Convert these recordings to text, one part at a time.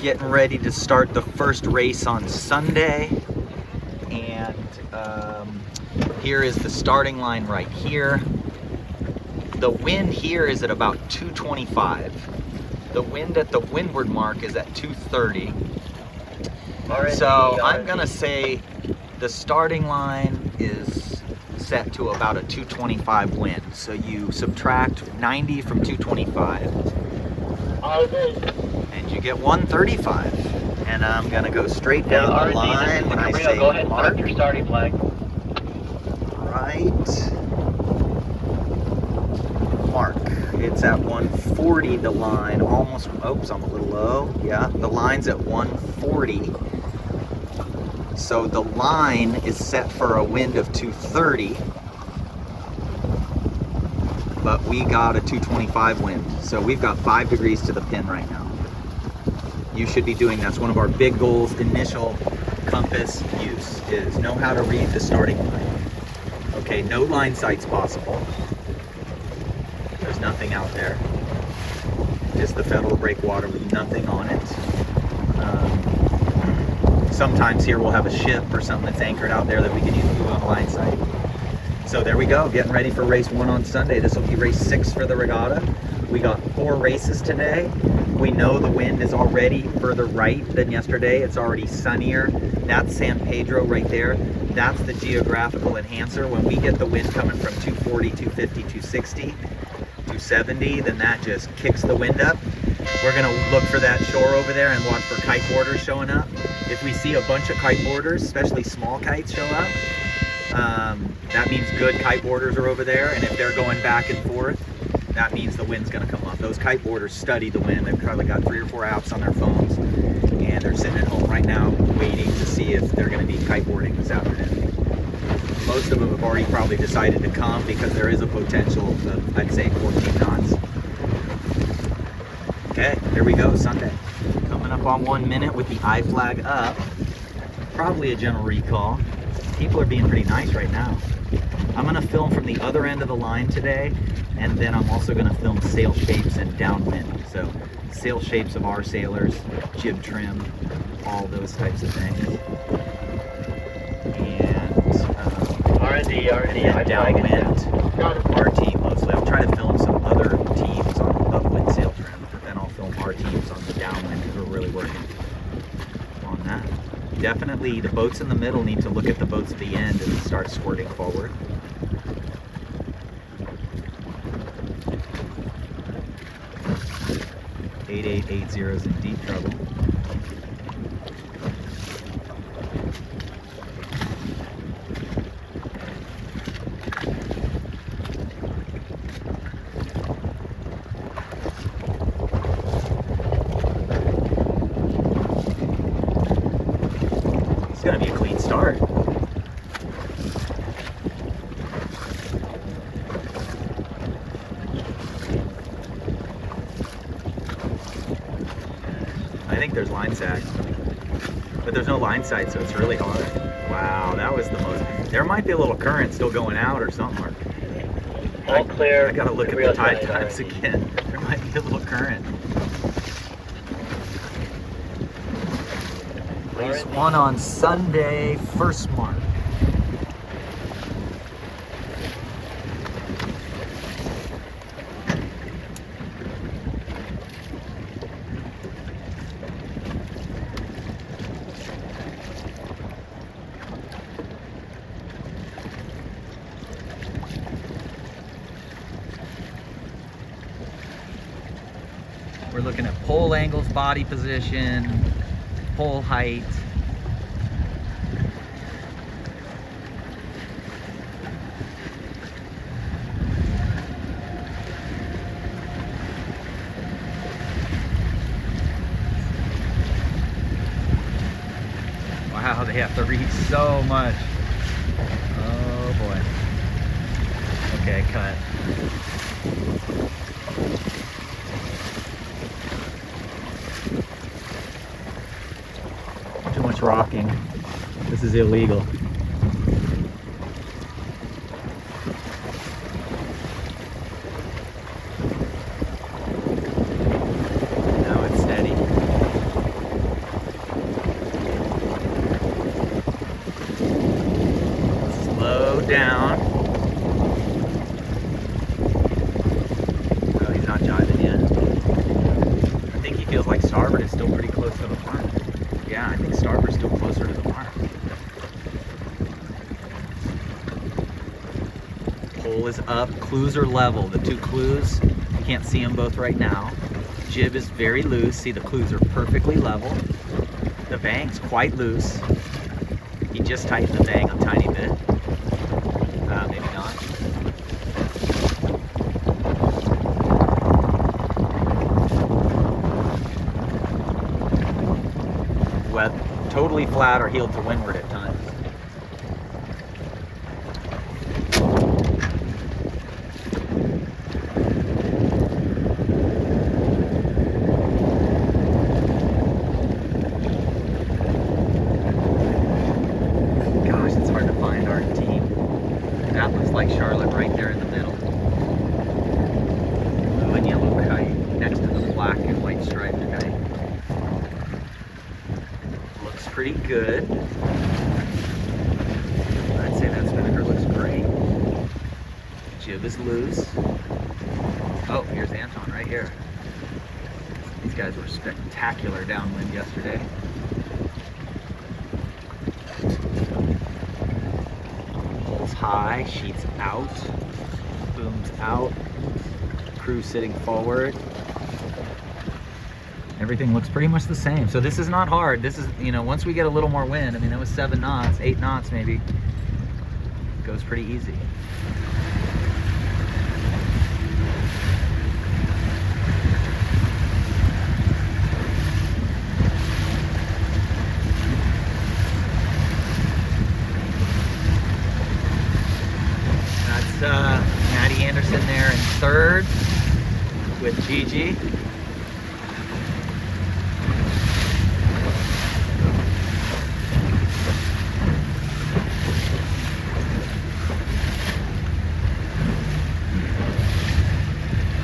getting ready to start the first race on Sunday, and here is the starting line right here. The wind here is at about 225. The wind at the windward mark is at 230. So I'm gonna say the starting line is set to about a 225 wind. So you subtract 90 from 225 and you get 135. And I'm gonna go straight down the line when I say go ahead and mark. put up your starting flag. Right. Mark. It's at 140, the line, almost, oops, I'm a little low. Yeah, the line's at 140. So the line is set for a wind of 230, but we got a 225 wind. So we've got 5 degrees to the pin right now. You should be doing, that's one of our big goals, initial compass use, is know how to read the starting line. Okay, no line sight's possible. There's nothing out there. Just the Federal breakwater with nothing on it. Sometimes here we'll have a ship or something that's anchored out there that we can use to do on line sight. So there we go, getting ready for race 1 on Sunday. This will be race 6 for the regatta. We got 4 races today. We know the wind is already further right than yesterday. It's already sunnier. That's San Pedro right there. That's the geographical enhancer. When we get the wind coming from 240, 250, 260, 270, then that just kicks the wind up. We're gonna look for that shore over there and watch for kite boarders showing up. If we see a bunch of kite boarders, especially small kites, show up, that means good kite boarders are over there. And if they're going back and forth, that means the wind's gonna come up. Those kite boarders study the wind. They've probably got 3 or 4 apps on their phones, and they're sitting at home right now waiting to see if they're gonna be kiteboarding this afternoon. Most of them have already probably decided to come because there is a potential of, I'd say, 14 knots. Okay, here we go, Sunday. Coming up on 1 minute with the I flag up. Probably a general recall. People are being pretty nice right now. I'm gonna film from the other end of the line today, and then I'm also gonna film sail shapes and downwind. So sail shapes of our sailors, jib trim, all those types of things. And downwind, our team mostly. I'll try to film some other teams on upwind sail trim, but then I'll film our teams on the downwind because we're really working on that. Definitely the boats in the middle need to look at the boats at the end and start squirting forward. .8880 is in deep trouble. It's going to be a clean start. I think there's line sag, but there's no line sight, so it's really hard. Wow, that was the most. There might be a little current still going out or something. All clear. I gotta look at the tide times again. There might be a little current. Race 1 on Sunday, first mark. We're looking at pole angles, body position, pole height. Wow, they have to read so much. Oh boy. Okay, cut. Too much rocking. This is illegal. Now it's steady. feels like starboard is still pretty close to the mark. Yeah, I think starboard's still closer to the mark. Pole is up, clues are level. The two clues, you can't see them both right now. Jib is very loose. See, the clues are perfectly level. The bang's quite loose. He just tightened the bang a tiny bit. Maybe not. Well, totally flat or heeled to windward at times. Like Charlotte right there in the middle. Blue and yellow kite next to the black and white striped kite. Looks pretty good. I'd say that spinnaker looks great. Jib is loose. Oh, here's Anton right here. These guys were spectacular downwind yesterday. High, sheets out, booms out, crew sitting forward. Everything looks pretty much the same. So this is not hard. This is, you know, once we get a little more wind, I mean, that was 7 knots, 8 knots maybe, it goes pretty easy. Maddie Anderson there in third with Gigi.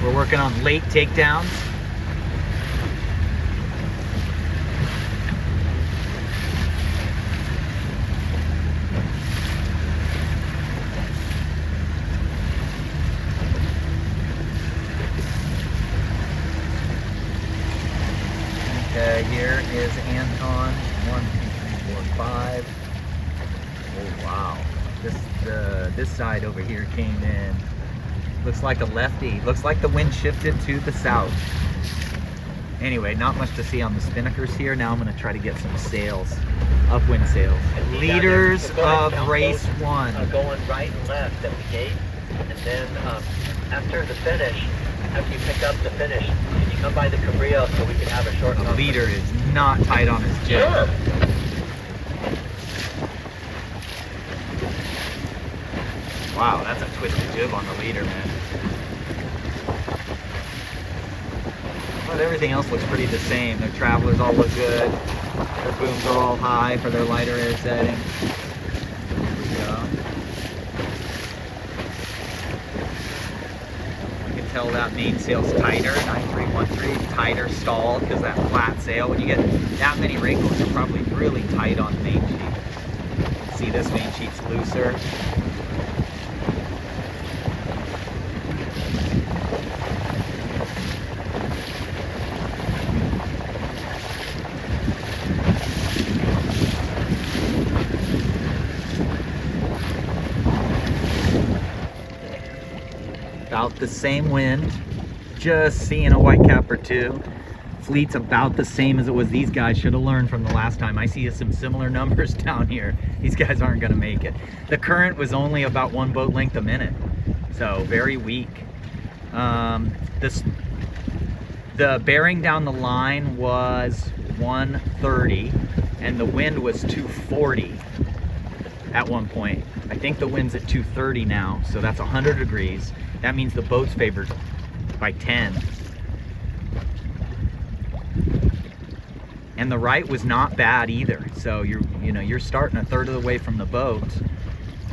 We're working on late takedowns. Here is Anton. 1, 2, 3, 4, 5. Oh wow! This side over here came in. Looks like a lefty. Looks like the wind shifted to the south. Anyway, not much to see on the spinnakers here. Now I'm going to try to get some sails, upwind sails. Leaders of race 1. Going right and left at the gate, and then after the finish, after you pick up the finish, can you come by the Cabrillo so we can have a short The leader is not tight on his jib. Sure. Wow, that's a twisted jib on the leader, man. But everything else looks pretty the same. Their travelers all look good. Their booms are all high for their lighter air setting. There we go. You can tell that main sail's tighter, 9313, tighter stalled because that flat sail. When you get that many wrinkles, you're probably really tight on the main sheet. See, this main sheet's looser. About the same wind, just seeing a white cap or two. Fleet's about the same as it was. These guys should have learned from the last time. I see some similar numbers down here. These guys aren't going to make it. The current was only about 1 boat length a minute, so very weak. The bearing down the line was 130 and the wind was 240 at one point. I think the wind's at 230 now, so that's 100 degrees. That means the boat's favored by 10. And the right was not bad either. So you're starting a third of the way from the boat.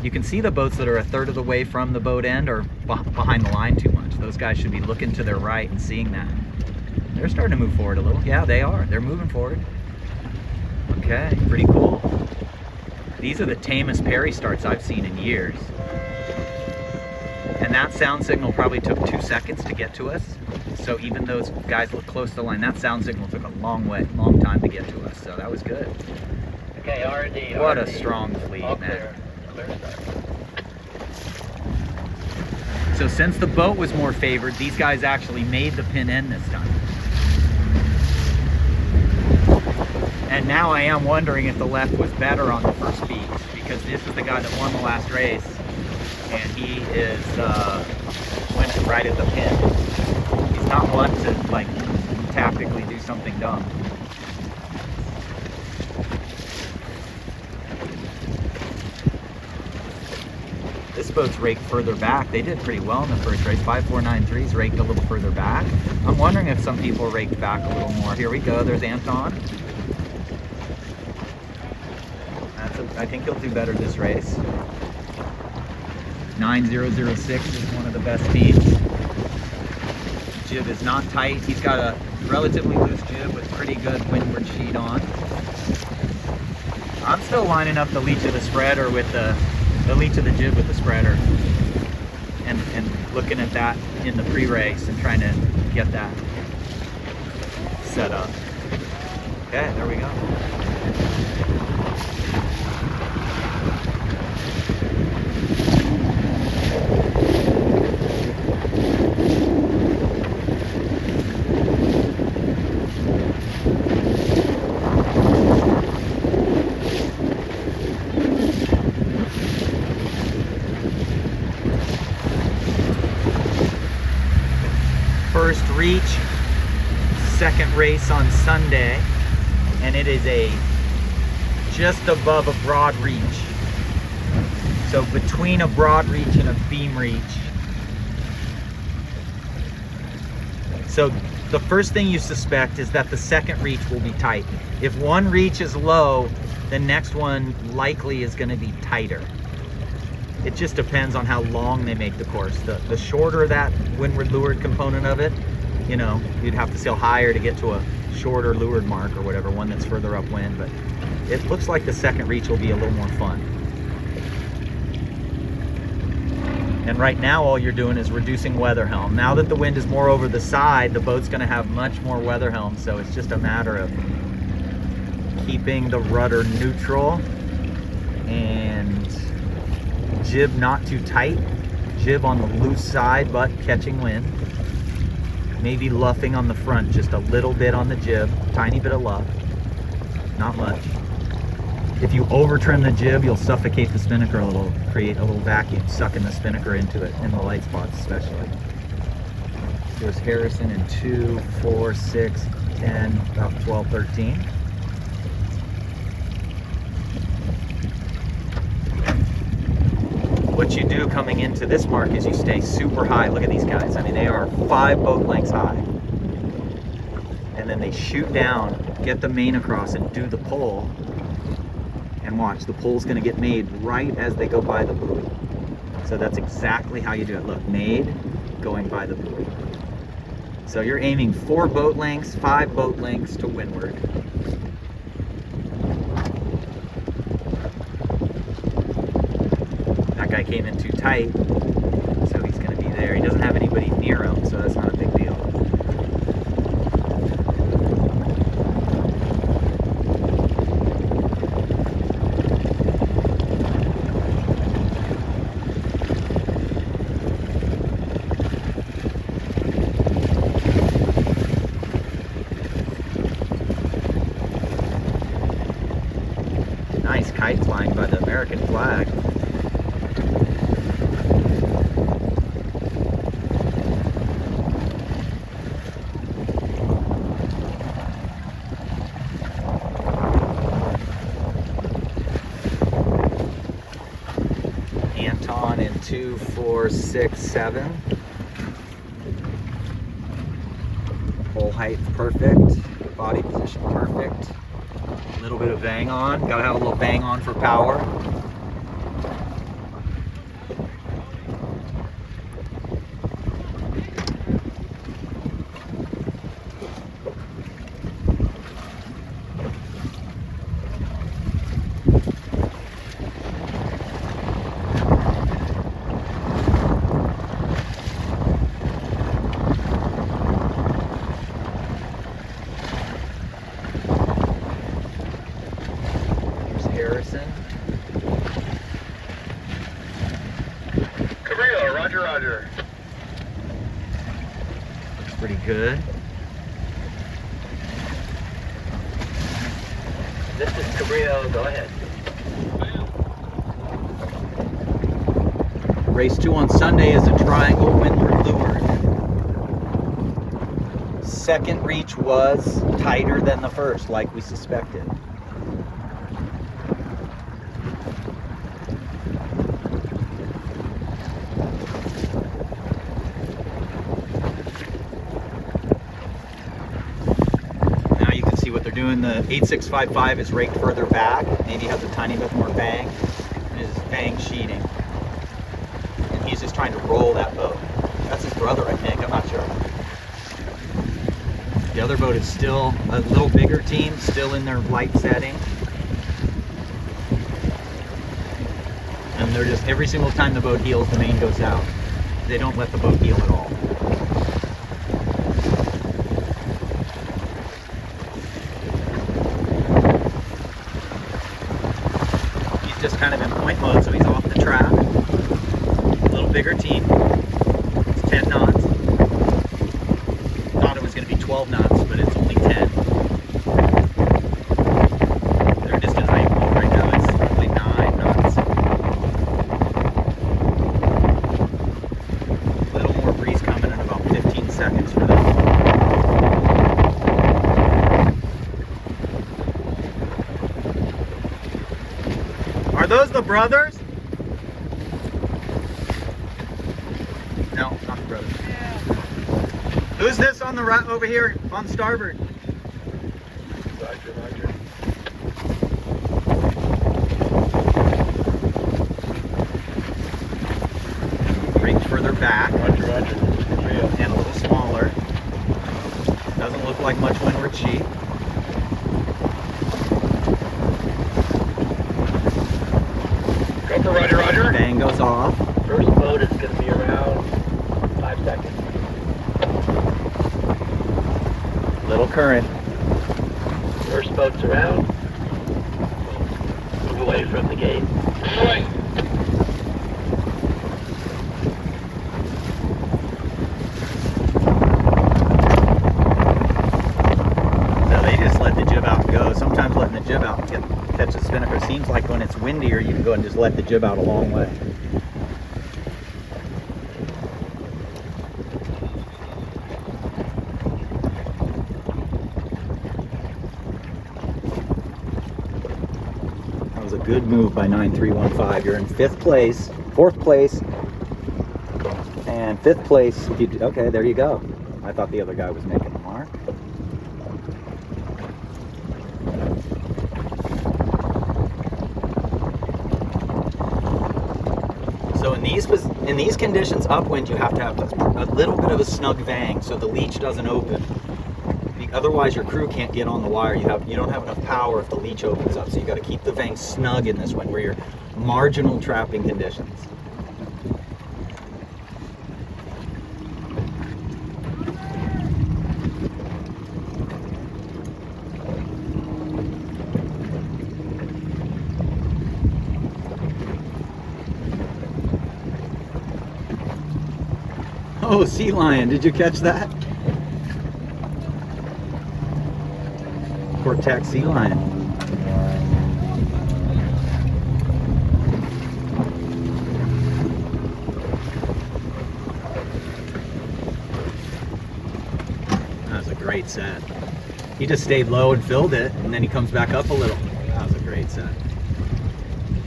You can see the boats that are a third of the way from the boat end are behind the line too much. Those guys should be looking to their right and seeing that. They're starting to move forward a little. Yeah, they are. They're moving forward. Okay, pretty cool. These are the tamest Perry starts I've seen in years. And that sound signal probably took 2 seconds to get to us. So even those guys look close to the line, that sound signal took a long time to get to us. So that was good. Okay, R&D. What a strong fleet, All man. clear. Clear start. So since the boat was more favored, these guys actually made the pin end this time. And now I am wondering if the left was better on the first beat, because this is the guy that won the last race, and he is winning right at the pin. He's not one to like tactically do something dumb. This boat's raked further back. They did pretty well in the first race. 5493's raked a little further back. I'm wondering if some people raked back a little more. Here we go. There's Anton. I think he'll do better this race. 9006 is one of the best speeds. Jib is not tight. He's got a relatively loose jib with pretty good windward sheet on. I'm still lining up the leech of the spreader with the leech of the jib with the spreader, and looking at that in the pre-race and trying to get that set up. Okay, there we go. First reach, second race on Sunday, and it is just above a broad reach. So between a broad reach and a beam reach. So the first thing you suspect is that the second reach will be tight. If one reach is low, the next one likely is going to be tighter. It just depends on how long they make the course. The shorter that windward leeward component of it, you know, you'd have to sail higher to get to a shorter leeward mark or whatever, one that's further upwind, but it looks like the second reach will be a little more fun. And right now all you're doing is reducing weather helm. Now that the wind is more over the side, the boat's going to have much more weather helm, so it's just a matter of keeping the rudder neutral and jib not too tight, jib on the loose side but catching wind, maybe luffing on the front just a little bit on the jib, tiny bit of luff, not much. If you over trim the jib, you'll suffocate the spinnaker a little, create a little vacuum, sucking the spinnaker into it, in the light spots especially. There's Harrison in 2, 4, 6, 10, about 12, 13. What you do coming into this mark is you stay super high. Look at these guys. I mean, they are 5 boat lengths high. And then they shoot down, get the main across, and do the pull. And watch, the pull's going to get made right as they go by the buoy. So that's exactly how you do it. Look, made, going by the buoy. So you're aiming 4 boat lengths, 5 boat lengths to windward. That guy came in too tight, so he's going to be there. He doesn't have anybody near him, so that's not a big deal. Nice kite flying by the American flag. Anton in 2, 4, 6, 7. Pole height perfect, body position perfect. A little bit of bang on, gotta have a little bang on for power. person. Cabrillo, roger, roger. Looks pretty good. This is Cabrillo, go ahead. Race 2 on Sunday is a triangle windward lure. Second reach was tighter than the first, like we suspected. Now you can see what they're doing. The 8655 is raked further back, maybe has a tiny bit more bang, and is bang sheeting. And he's just trying to roll that boat. That's his brother, I think, I'm not sure. The other boat is still a little bigger team, still in their light setting. And they're just, every single time the boat heels, the main goes out. They don't let the boat heel at all. He's just kind of in point mode, so he's off the track. A little bigger team. It's 10 knots. Thought it was going to be 12 knots, but it's only 10. They're just in high mode right now. It's only 9 knots. A little more breeze coming in about 15 seconds for them. Are those the brothers? No, not the brothers. Who's this on the right over here on starboard? Roger, roger. Reach further back Roger, roger. Cabrillo. and a little smaller. Doesn't look like much windward sheet. Go for roger, roger. Bang goes off. First boat is going to be around 5 seconds. Little current. First boat's around. Move away from the gate. Away. So they just let the jib out go. Sometimes letting the jib out catch a spinnaker. Seems like when it's windier, you can go and just let the jib out a long way. That was a good move by 9315. You're in 5th place, 4th place, and 5th place. Okay, there you go. I thought the other guy was making the mark. So in these conditions, upwind, you have to have a little bit of a snug vang so the leech doesn't open. Otherwise, your crew can't get on the wire. You don't have enough power if the leech opens up. So you got to keep the vang snug in this one, where you're marginal trapping conditions. Oh, sea lion, did you catch that? Cortex sea lion. That was a great set. He just stayed low and filled it, and then he comes back up a little. That was a great set.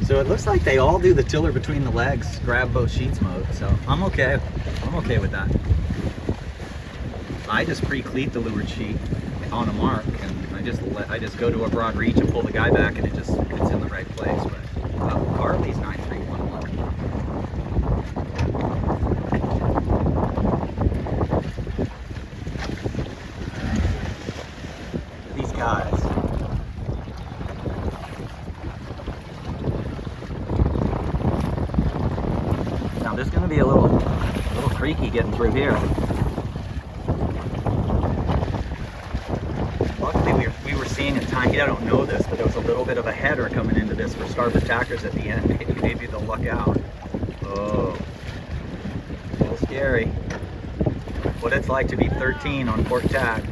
So it looks like they all do the tiller between the legs, grab both sheets mode. So I'm okay. I'm okay with that. I just pre-cleat the leeward sheet on a mark, and I just go to a broad reach and pull the guy back, and it's in the right place. But Carly's 9311. These guys. Now there's going to be a little creaky getting through here. luckily we were seeing a tiny, I don't know this, but there was a little bit of a header coming into this for starboard tackers at the end. Maybe they'll luck out. Oh, a little scary. What it's like to be 13 on port tack.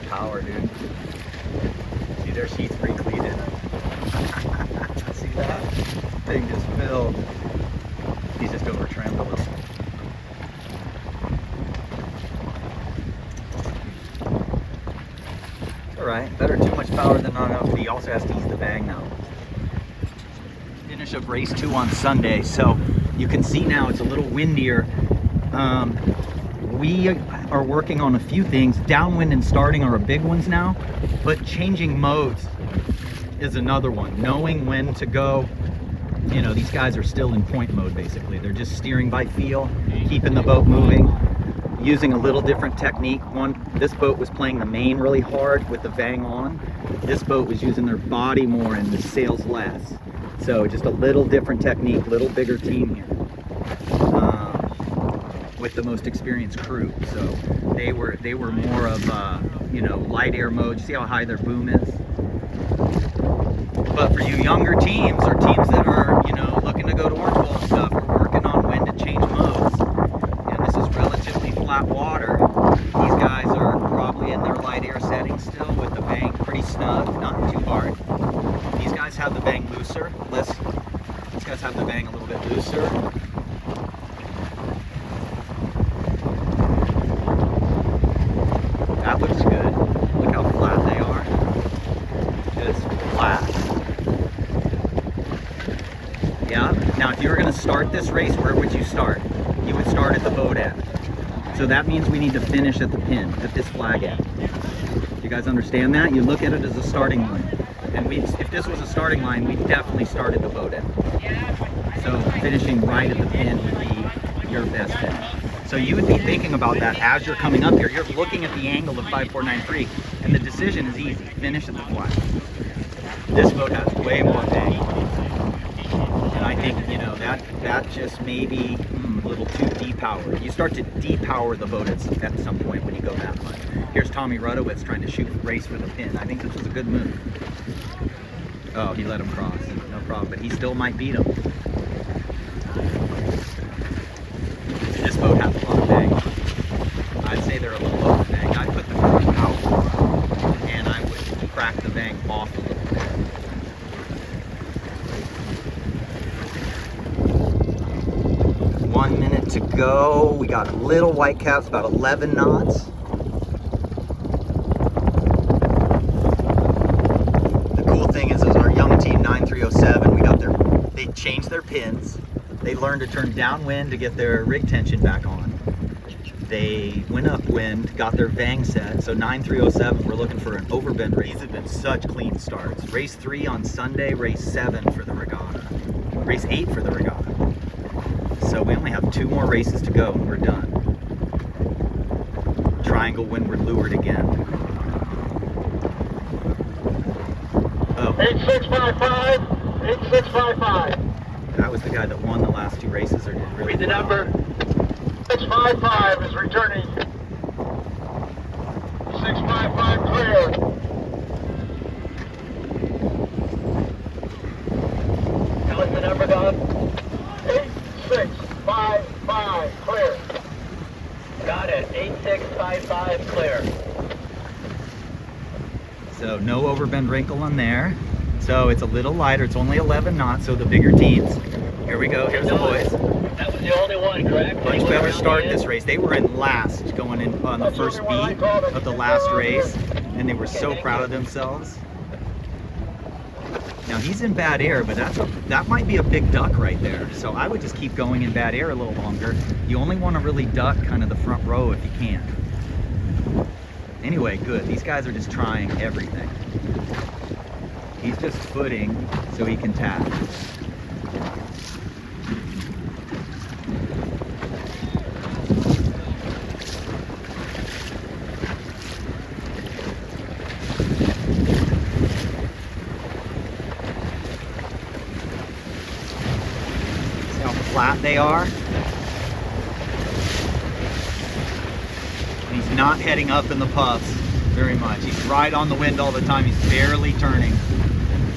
Power, dude. See, there's C3 cleated. See that? Thing just filled. He's just over trimmed a little. It's alright. Better too much power than not enough. He also has to ease the bag now. Finish of race 2 on Sunday, so you can see now it's a little windier. We are working on a few things. Downwind and starting are big ones now, but changing modes is another one. Knowing when to go. You know, these guys are still in point mode basically. They're just steering by feel, keeping the boat moving, using a little different technique. This boat was playing the main really hard with the vang on. This boat was using their body more and the sails less. So just a little different technique, little bigger team here. With the most experienced crew, so they were more of you know, light air mode. You see how high their boom is. But for you younger teams or teams that are, you know, looking to go to Orange Bowl and stuff, we're working on when to change modes. And this is relatively flat water. These guys are probably in their light air setting still with the bang pretty snug, not too hard. These guys have the bang looser. These guys have the bang a little bit looser. That looks good. Look how flat they are. Just flat. Yeah. Now, if you were going to start this race, where would you start? You would start at the boat end. So that means we need to finish at the pin, at this flag end. You guys understand that? You look at it as a starting line. And if this was a starting line, we'd definitely start at the boat end. So finishing right at the pin would be your best finish. So you would be thinking about that as you're coming up here. You're looking at the angle of 5493, and the decision is easy. Finish at the flag. This boat has way more bang. And I think, you know, that just maybe a little too depowered. You start to depower the boat at some point when you go that much. Here's Tommy Rudowitz trying to shoot race for the pin. I think this was a good move. Oh, he let him cross. No problem, but he still might beat him. This boat has a lot of bang. I'd say they're a little over bang. I'd put the curve out and I would crack the bang off a little bit. One minute to go. We got little white caps, about 11 knots. The cool thing is our young team 9307, they changed their pins. They learned to turn downwind to get their rig tension back on. They went upwind, got their vang set. So 9307, we're looking for an overbend race. These have been such clean starts. Race 3 on Sunday, race 7 for the regatta. Race 8 for the regatta. So we only have 2 more races to go and we're done. Triangle windward leeward again. Oh. 8655, 8655. That was the guy that won the last 2 races or did really Read the well. number. 655 is returning. 655 clear. Tell us the number, Don. 8655 clear. Got it. 8655 clear. So no overbend wrinkle on there. So it's a little lighter. It's only 11 knots, so the bigger teams. Here we go. Here's the boys. That was the only one, correct? Much Anywhere better around start the this end? race. They were in last going in on the first beat of the last race, and they were so proud of themselves. Now he's in bad air, but that might be a big duck right there. So I would just keep going in bad air a little longer. You only want to really duck kind of the front row if you can. Anyway, good. These guys are just trying everything. He's just footing so he can tack. See how flat they are? And he's not heading up in the puffs very much. He's right on the wind all the time. He's barely turning.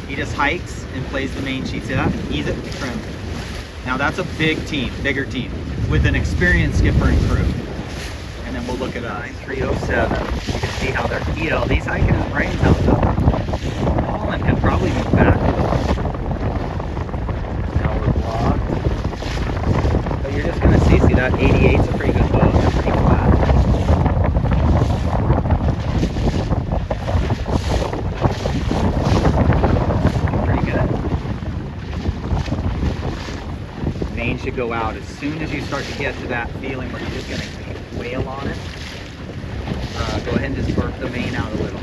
He just hikes and plays the main sheet. See that? Ease it, trim. Now that's a big team, bigger team, with an experienced skipper and crew. And then we'll look at 9307. You can see how they're, these hiking in the rains out there. Colin can probably move back. Now we're blocked. But you're just gonna see that 88's a pretty good boat. It's pretty flat. Should go out as soon as you start to get to that feeling where you're just going to wail on it. Go ahead and just burp the main out a little.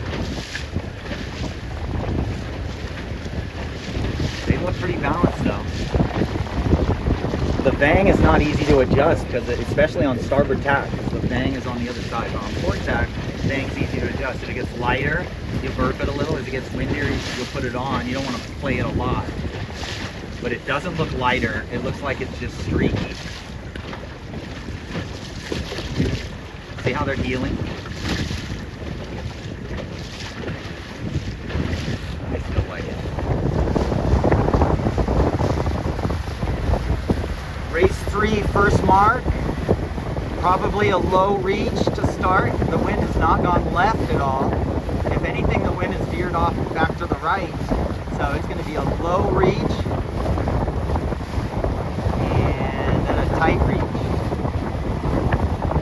They look pretty balanced though. The vang is not easy to adjust because especially on starboard tack, because the vang is on the other side. But on port tack, the vang's easy to adjust. If it gets lighter, you burp it a little. As it gets windier, you'll put it on. You don't want to play it a lot. But it doesn't look lighter. It looks like it's just streaky. See how they're healing? I still like it. Race 3, first mark. Probably a low reach to start. The wind has not gone left at all. If anything, the wind has veered off back to the right. So it's going to be a low reach. Tight reach.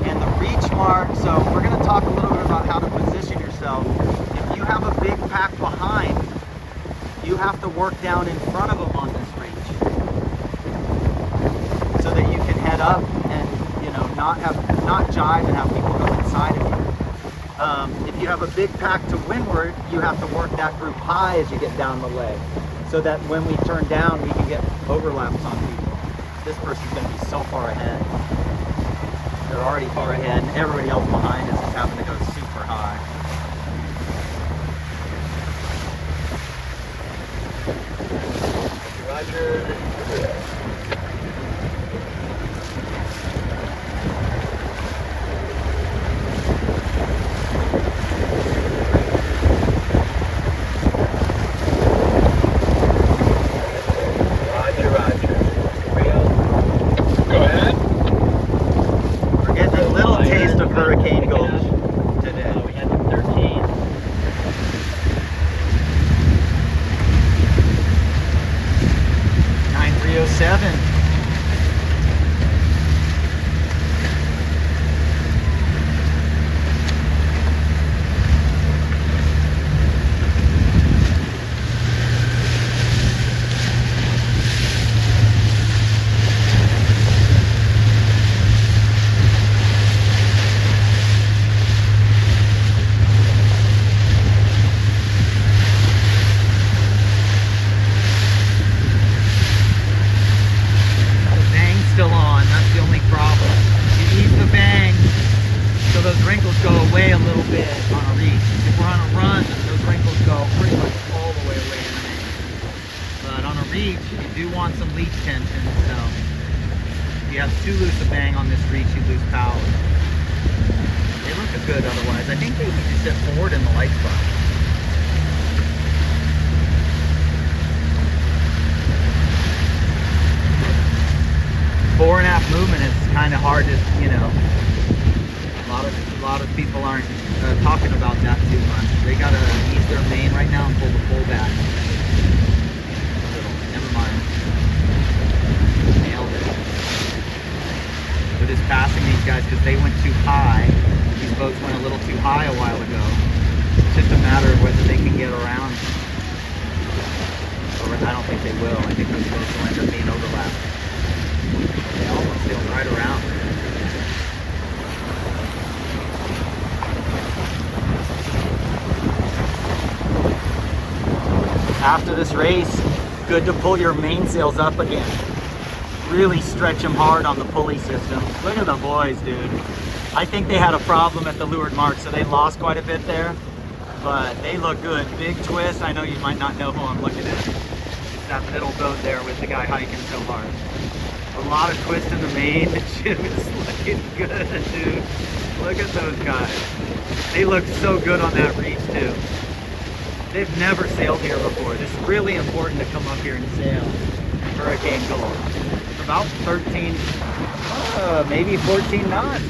And the reach mark, so we're going to talk a little bit about how to position yourself. If you have a big pack behind, you have to work down in front of them on this reach so that you can head up and not jive and have people go inside of you. If you have a big pack to windward, you have to work that group high as you get down the leg so that when we turn down we can get overlaps on people. This person's going to be so far ahead. They're already far ahead, and everybody else behind is just having to go super high. Roger. Hurricane Gulch today. We had 13. 9307. Still on, that's the only problem. You ease the bang so those wrinkles go away a little bit on a reach. If we're on a run, those wrinkles go pretty much all the way away in the main. But on a reach, you do want some leech tension, so if you have too loose a bang on this reach, you lose power. They look good otherwise. I think they need to sit forward in the light spot. Fore and aft movement is kind of hard to, a lot of people aren't talking about that too much. They gotta ease their main right now and pull the pull back. Never mind. Nailed it. We're just passing these guys because they went too high. These boats went a little too high a while ago. It's just a matter of whether they can get around. Or I don't think they will. I think those boats will end up being overlapped. They almost sail right around. after this race, good to pull your mainsails up again. Really stretch them hard on the pulley system. Look at the boys, dude. I think they had a problem at the leeward mark, so they lost quite a bit there, but they look good. Big twist. I know you might not know who I'm looking at. It's that middle boat there with the guy hiking so hard. A lot of twist in the main. The jib is looking good, dude. Look at those guys. They look so good on that reach too. They've never sailed here before. This is really important to come up here and sail Hurricane Gulf. About 13, maybe 14 knots.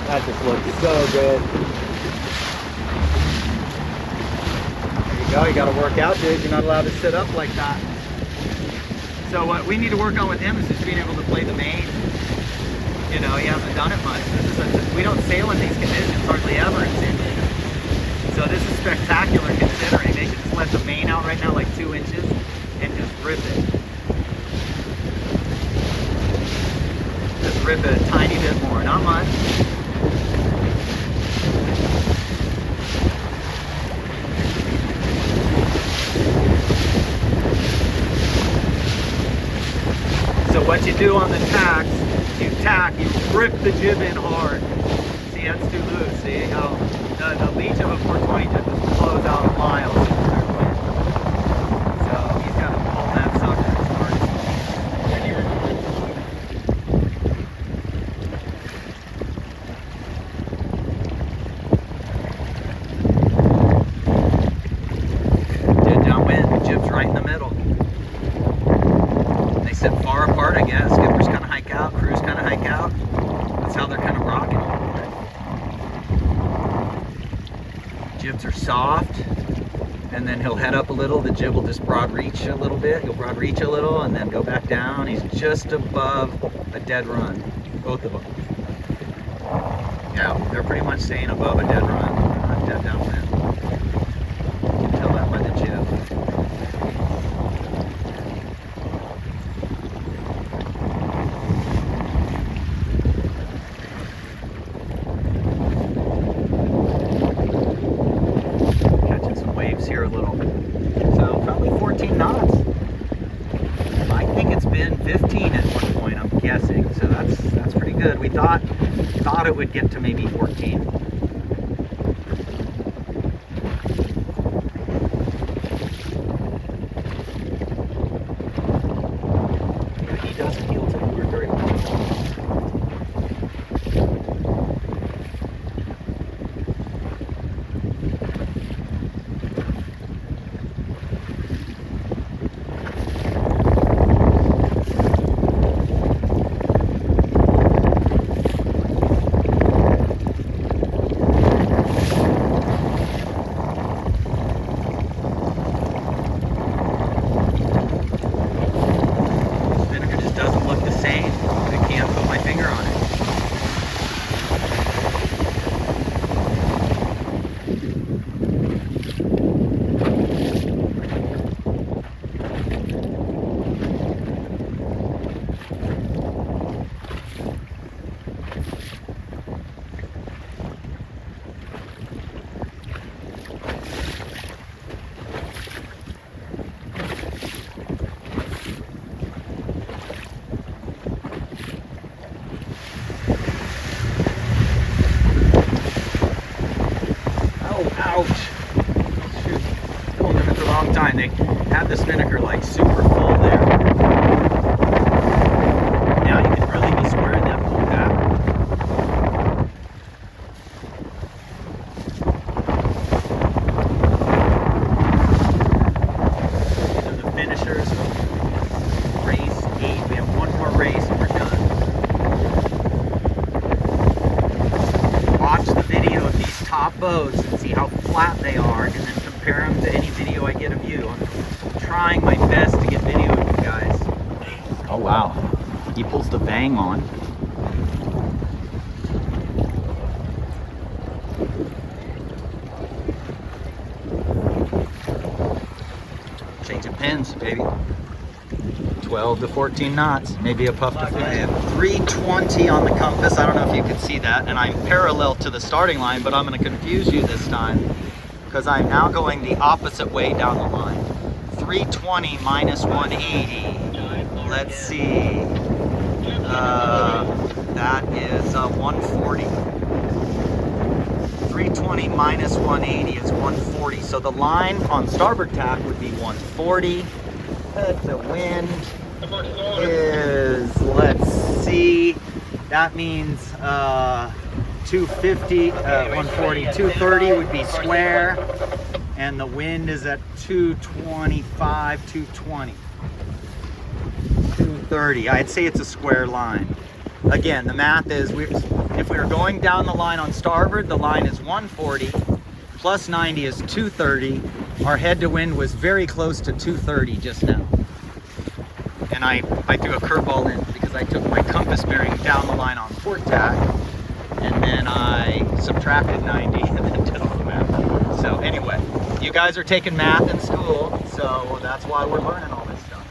That just looks so good. There you go, you gotta work out, dude. You're not allowed to sit up like that. So what we need to work on with him is just being able to play the main. You know, he hasn't done it much. We don't sail in these conditions hardly ever in San Diego. So this is spectacular considering. They can just let the main out right now like 2 inches and just rip it. Just rip it a tiny bit more, not much. So what you do on the tacks, you tack, you rip the jib in hard. See, that's too loose. See how the leech of a 420 just blows out a mile. So he's got to pull that sucker as hard as he can. Dead downwind, jib's right in the middle. They sit far apart, I guess. Skippers kind of hike out, crews kind of hike out. That's how they're kind of rocking a little bit. Jibs are soft, and then he'll head up a little. The jib will just broad reach a little bit. He'll broad reach a little and then go back down. He's just above a dead run, both of them. Yeah, they're pretty much staying above a dead run, not dead downwind. You can tell that by the jib. Here a little. So probably 14 knots. I think it's been 15 at one point, I'm guessing. So that's pretty good. We thought it would get to maybe 14. But he doesn't heel to leeward very well. Ouch! Shoot, pulling them at the wrong time. They had the spinnaker like super full there. Now you can really be squaring that pull back. These are the finishers of race 8. We have one more race and we're done. Watch the video of these top boats and see how flat they are, and then compare them to any video I get of you. I'm trying my best to get video of you guys. Oh wow, he pulls the bang on. Changing pins, baby. 12 to 14 knots, maybe a puff to 50. I have 320 on the compass. I don't know if you can see that, and I'm parallel to the starting line, but I'm going to confuse you this time. because I'm now going the opposite way down the line. 320 minus 180. Let's see. That is 140. 320 minus 180 is 140. So the line on starboard tack would be 140. The wind is, let's see, that means 250, 140, 230 would be square, and the wind is at 225, 220, 230. I'd say it's a square line. Again, the math is, if we were going down the line on starboard, the line is 140, plus 90 is 230. Our head to wind was very close to 230 just now. And I threw a curveball in because I took my compass bearing down the line on port tack, and then I subtracted 90 and then did all the math. So anyway, you guys are taking math in school, so that's why we're learning all this stuff.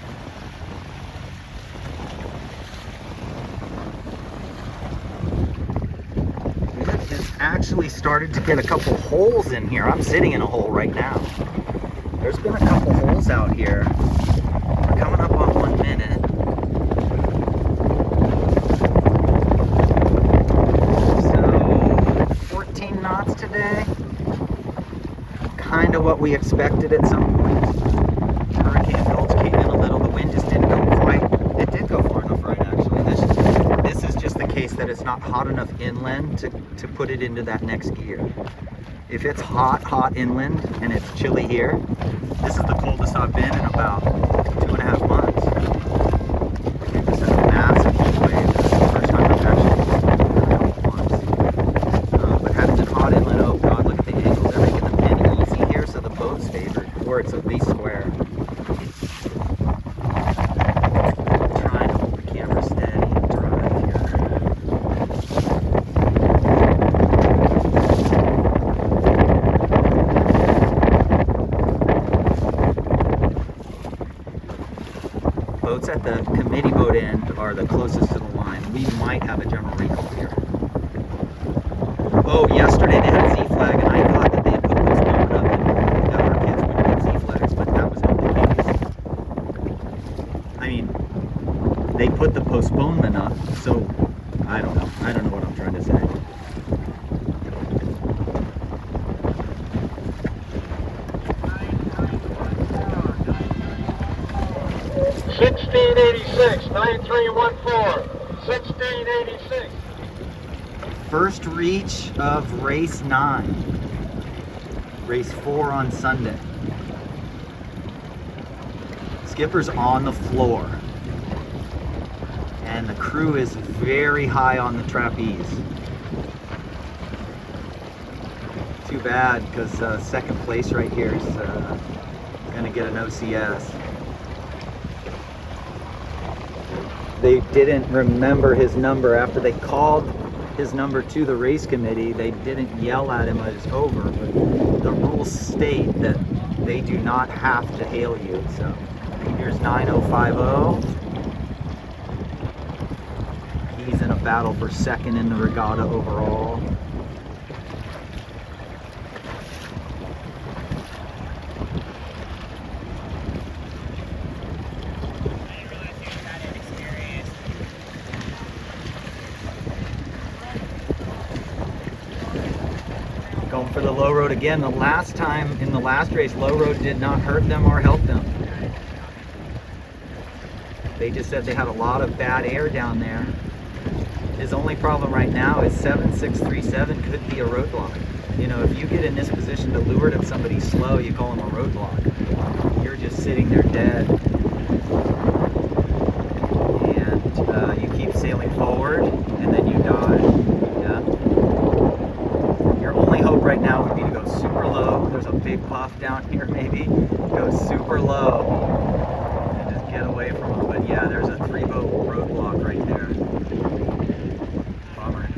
It has actually started to get a couple holes in here. I'm sitting in a hole right now. There's been a couple holes out here. We're coming up on 1 minute. So 14 knots today. Kind of what we expected at some point. Hurricane Gulch came in a little. The wind just didn't go quite. It did go far enough right, actually. This is just the case that it's not hot enough inland to put it into that next gear. If it's hot inland and it's chilly here, this is the coldest I've been in about 2.5 months. This is a massive heat wave. This is the first time I've actually been in a couple months. But having been hot inland, oh god, look at the angles. They're making the pin easy here, so the boat's favored, or it's at least square. I'm trying to hold the camera steady and drive here. Boats at the committee boat end are the closest to the line. We might have a general recall here. Oh, yesterday they had Z flag, and I thought that they had put postponement up and that our kids wouldn't get Z flags, but that was not the case. I mean, they put the postponement up, so I don't know. I don't know what I'm trying to say. 1686, 9314, 1686. First reach of race 9. Race 4 on Sunday. Skipper's on the floor. And the crew is very high on the trapeze. Too bad, because second place right here is going to get an OCS. They didn't remember his number after they called his number to the race committee. They didn't yell at him as it's over, but the rules state that they do not have to hail you. So here's 9050. He's in a battle for second in the regatta overall. Going for the low road again. The last time in the last race, low road did not hurt them or help them. They just said they had a lot of bad air down there. His only problem right now is 7637 could be a roadblock. You know, if you get in this position to leeward of somebody slow, you call him a roadblock. You're just sitting there dead. And you keep sailing forward, and then you die. Yeah. Your only hope right now would be to go super low. There's a big puff down here, maybe. Go super low and just get away from them. But yeah, there's a 3-boat roadblock right there. Bummer.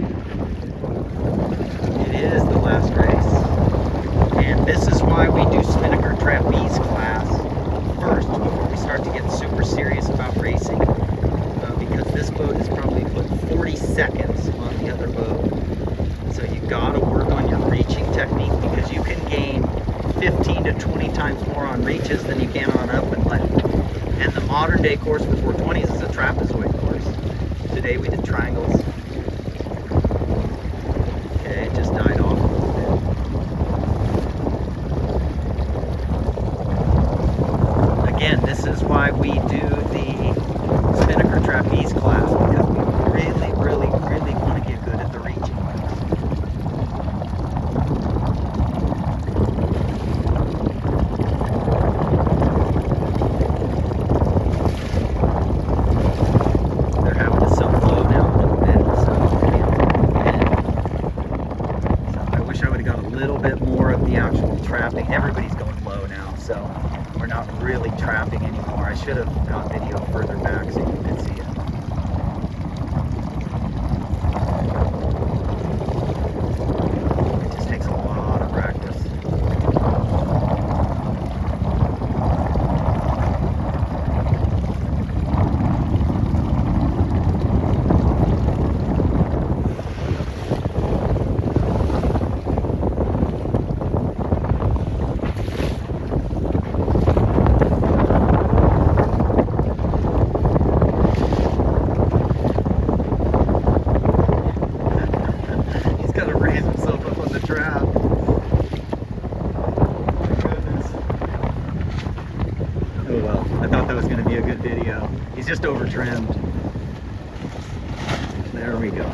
It is the last race. And this is why we do Spinnaker trapeze class first before we start to get super serious about racing. Because this boat is probably put 40 seconds on the other boat. So you gotta work on your reaching technique, because you can gain times more on reaches than you can on up and left. And the modern day course for 420s is a trapezoid course. Today we did triangles. Okay, it just died off a little bit. Again, this is why we do the spinnaker trapeze class, because we really, really, really want to get good at the reaching. They're having to self-flow now a little bit, so I wish I would have got a little bit more of the actual trapping. Everybody's going low now, so we're not really trapping anymore. I should have got video further back so you could see it. It just takes a lot of practice. Oh well, I thought that was going to be a good video. He's just over trimmed. There we go.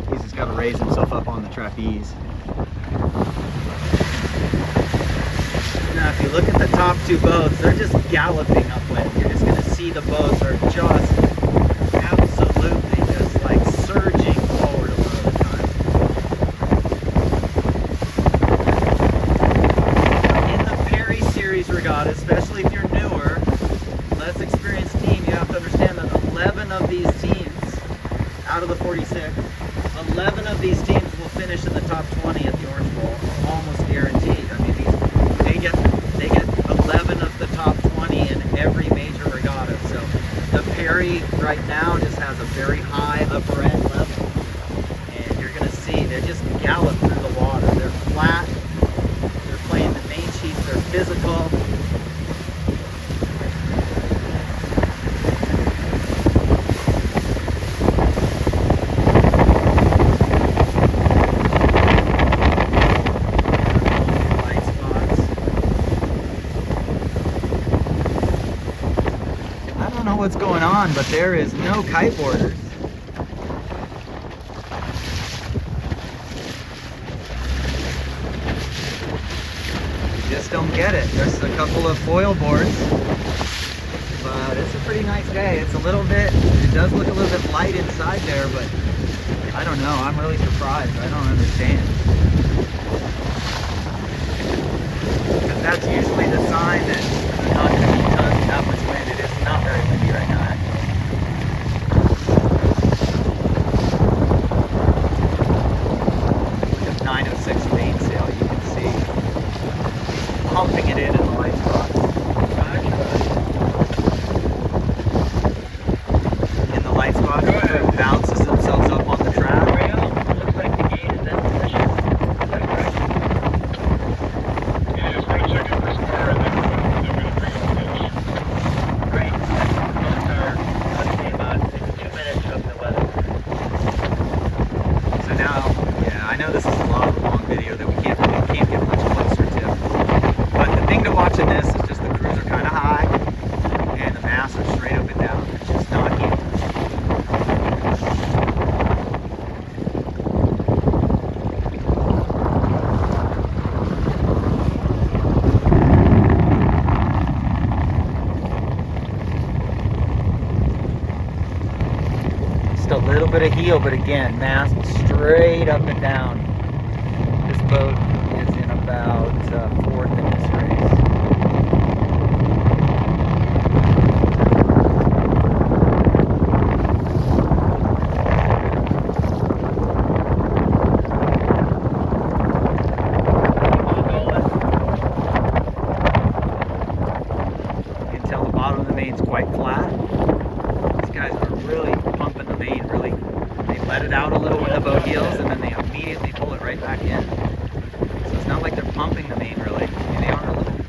He's just got to raise himself up on the trapeze. Now if you look at the top two boats, they're just galloping upwind. You're just going to see the boats are just absolutely just like surging forward a lot of the time. In the Perry Series regatta, especially if you're newer, less experienced team, you have to understand that 11 of these teams out of the 46, 11 of these teams will finish in the top 20 at the Orange Bowl, almost guaranteed. I mean, they get 11 of the top 20 in every major regatta. So the Perry right now just has a very high upper end level, and you're going to see they just gallop through the water. They're flat, they're playing the main sheets, they're physical. I don't know what's going on, but there is no kite boarders. You just don't get it. There's a couple of foil boards, but it's a pretty nice day. It's a little bit, it does look a little bit light inside there, but I don't know. I'm really surprised. I don't understand. Because that's usually the sign that you're not going to be tons that much wind. It is not very windy right now, actually. With a 906 mainsail, you can see pumping it in the light spots. In the light spots, it bounces themselves up on the trap. Looks like the gate is in position. Is that correct? Yeah, just gonna check it for square and then we're gonna bring it to finish. Great. Boats are, let's see, about 2 minutes from the weather. So now, yeah, I know this is a long video that we can't get much closer to. But the thing to watch in this is just the crews are kind of high and the masts are straight up and down. They're just not heeled. Just a little bit of heel, but again, mast straight up and down. This boat is in about 4th in this race. You can tell the bottom of the main's quite flat. It's guys are really pumping the main, really. They let it out a little with the boat heels and then they immediately pull it right back in. So it's not like they're pumping the main really. I mean, they are a little